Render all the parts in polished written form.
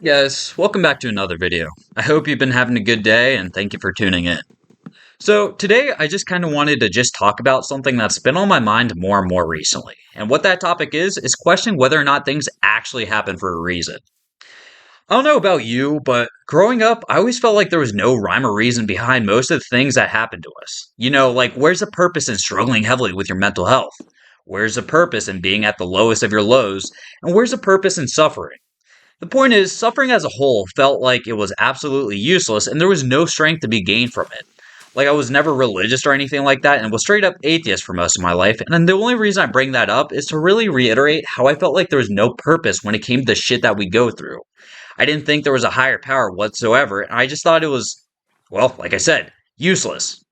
Yes, welcome back to another video. I hope you've been having a good day and thank you for tuning in. So, today I just kind of wanted to just talk about something that's been on my mind more and more recently. And what that topic is questioning whether or not things actually happen for a reason. I don't know about you, but growing up, I always felt like there was no rhyme or reason behind most of the things that happened to us. Like where's the purpose in struggling heavily with your mental health? Where's the purpose in being at the lowest of your lows? And where's the purpose in suffering? The point is, suffering as a whole felt like it was absolutely useless and there was no strength to be gained from it. Like, I was never religious or anything like that and was straight up atheist for most of my life. And then the only reason I bring that up is to really reiterate how I felt like there was no purpose when it came to the shit that we go through. I didn't think there was a higher power whatsoever, and I just thought it was, well, like I said, useless.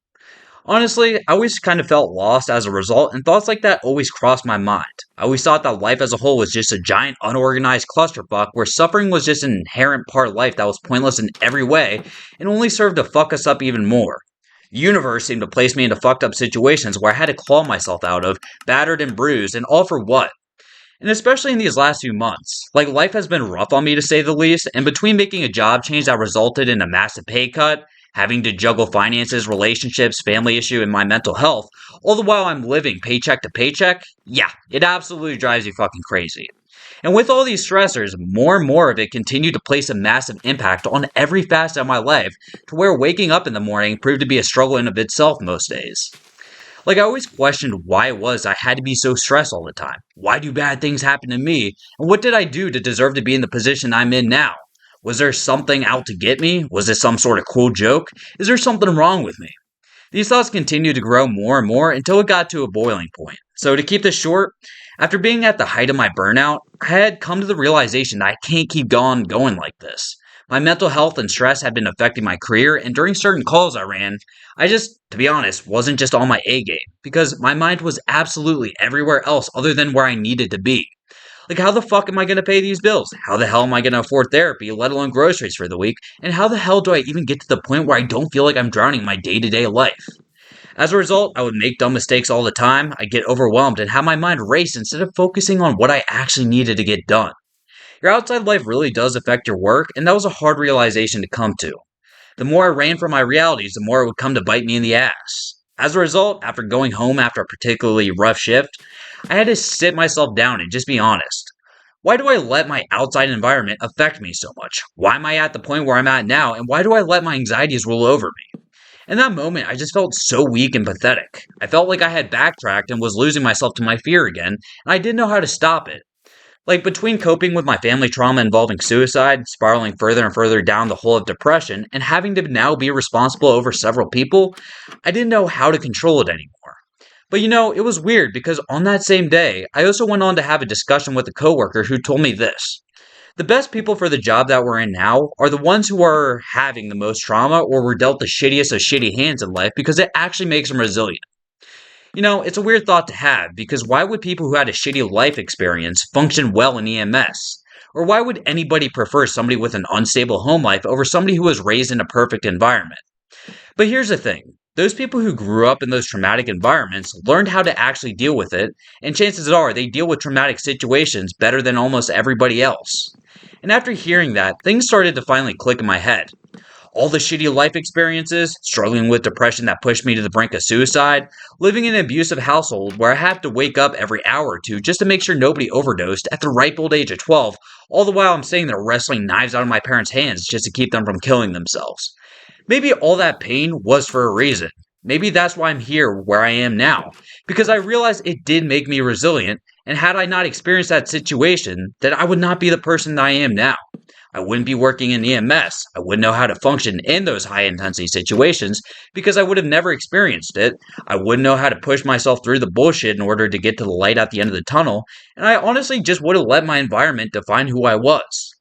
Honestly, I always kind of felt lost as a result, and thoughts like that always crossed my mind. I always thought that life as a whole was just a giant unorganized clusterfuck where suffering was just an inherent part of life that was pointless in every way and only served to fuck us up even more. The universe seemed to place me into fucked up situations where I had to claw myself out of, battered and bruised, and all for what? And especially in these last few months. Like, life has been rough on me to say the least, and between making a job change that resulted in a massive pay cut, having to juggle finances, relationships, family issue, and my mental health, all the while I'm living paycheck to paycheck, yeah, it absolutely drives you fucking crazy. And with all these stressors, more and more of it continued to place a massive impact on every facet of my life, to where waking up in the morning proved to be a struggle in of itself most days. Like, I always questioned why it was I had to be so stressed all the time. Why do bad things happen to me? And what did I do to deserve to be in the position I'm in now? Was there something out to get me? Was it some sort of cruel joke? Is there something wrong with me? These thoughts continued to grow more and more until it got to a boiling point. So, to keep this short, after being at the height of my burnout, I had come to the realization that I can't keep going like this. My mental health and stress had been affecting my career, and during certain calls I ran, I just, to be honest, wasn't just on my A game, because my mind was absolutely everywhere else other than where I needed to be. Like, how the fuck am I going to pay these bills? How the hell am I going to afford therapy, let alone groceries for the week? And how the hell do I even get to the point where I don't feel like I'm drowning in my day to day life? As a result, I would make dumb mistakes all the time, I'd get overwhelmed and have my mind race instead of focusing on what I actually needed to get done. Your outside life really does affect your work, and that was a hard realization to come to. The more I ran from my realities, the more it would come to bite me in the ass. As a result, after going home after a particularly rough shift, I had to sit myself down and just be honest. Why do I let my outside environment affect me so much? Why am I at the point where I'm at now, and why do I let my anxieties rule over me? In that moment, I just felt so weak and pathetic. I felt like I had backtracked and was losing myself to my fear again, and I didn't know how to stop it. Like, between coping with my family trauma involving suicide, spiraling further and further down the hole of depression, and having to now be responsible over several people, I didn't know how to control it anymore. But it was weird because on that same day, I also went on to have a discussion with a coworker who told me this. The best people for the job that we're in now are the ones who are having the most trauma or were dealt the shittiest of shitty hands in life because it actually makes them resilient. It's a weird thought to have because why would people who had a shitty life experience function well in EMS? Or why would anybody prefer somebody with an unstable home life over somebody who was raised in a perfect environment? But here's the thing. Those people who grew up in those traumatic environments learned how to actually deal with it, and chances are they deal with traumatic situations better than almost everybody else. And after hearing that, things started to finally click in my head. All the shitty life experiences, struggling with depression that pushed me to the brink of suicide, living in an abusive household where I have to wake up every hour or two just to make sure nobody overdosed at the ripe old age of 12, all the while I'm sitting there wrestling knives out of my parents' hands just to keep them from killing themselves. Maybe all that pain was for a reason. Maybe that's why I'm here where I am now, because I realized it did make me resilient, and had I not experienced that situation, then I would not be the person that I am now. I wouldn't be working in EMS. I wouldn't know how to function in those high intensity situations because I would have never experienced it. I wouldn't know how to push myself through the bullshit in order to get to the light at the end of the tunnel, and I honestly just would have let my environment define who I was.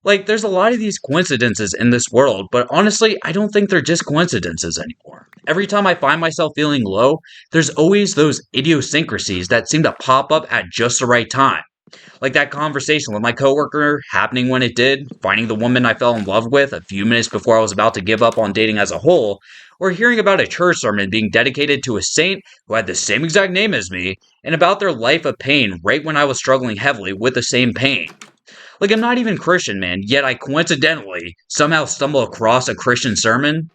Like, there's a lot of these coincidences in this world, but honestly, I don't think they're just coincidences anymore. Every time I find myself feeling low, there's always those idiosyncrasies that seem to pop up at just the right time. Like that conversation with my coworker happening when it did, finding the woman I fell in love with a few minutes before I was about to give up on dating as a whole, or hearing about a church sermon being dedicated to a saint who had the same exact name as me, and about their life of pain right when I was struggling heavily with the same pain. Like, I'm not even Christian, man, yet I coincidentally somehow stumble across a Christian sermon.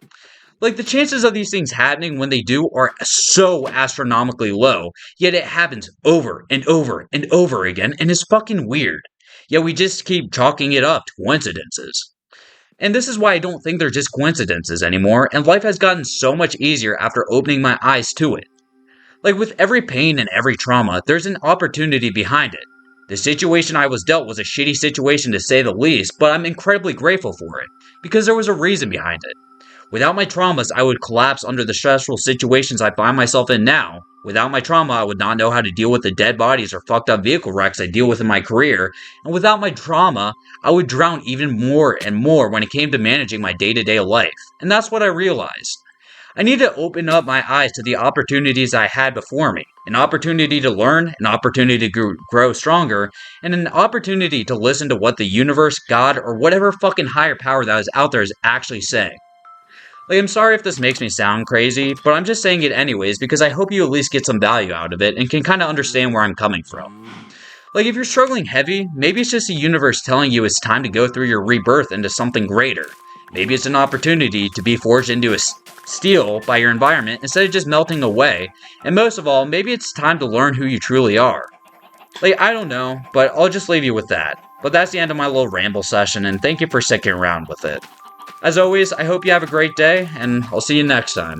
Like, the chances of these things happening when they do are so astronomically low, yet it happens over and over and over again, and it's fucking weird. Yet we just keep chalking it up to coincidences. And this is why I don't think they're just coincidences anymore, and life has gotten so much easier after opening my eyes to it. Like with every pain and every trauma, there's an opportunity behind it. The situation I was dealt was a shitty situation to say the least, but I'm incredibly grateful for it, because there was a reason behind it. Without my traumas, I would collapse under the stressful situations I find myself in now. Without my trauma, I would not know how to deal with the dead bodies or fucked up vehicle wrecks I deal with in my career. And without my trauma, I would drown even more and more when it came to managing my day-to-day life. And that's what I realized. I need to open up my eyes to the opportunities I had before me. An opportunity to learn, an opportunity to grow stronger, and an opportunity to listen to what the universe, God, or whatever fucking higher power that is out there is actually saying. Like, I'm sorry if this makes me sound crazy, but I'm just saying it anyways because I hope you at least get some value out of it and can kind of understand where I'm coming from. Like, if you're struggling heavy, maybe it's just the universe telling you it's time to go through your rebirth into something greater. Maybe it's an opportunity to be forged into a steel by your environment instead of just melting away. And most of all, maybe it's time to learn who you truly are. Like, I don't know, but I'll just leave you with that. But that's the end of my little ramble session, and thank you for sticking around with it. As always, I hope you have a great day, and I'll see you next time.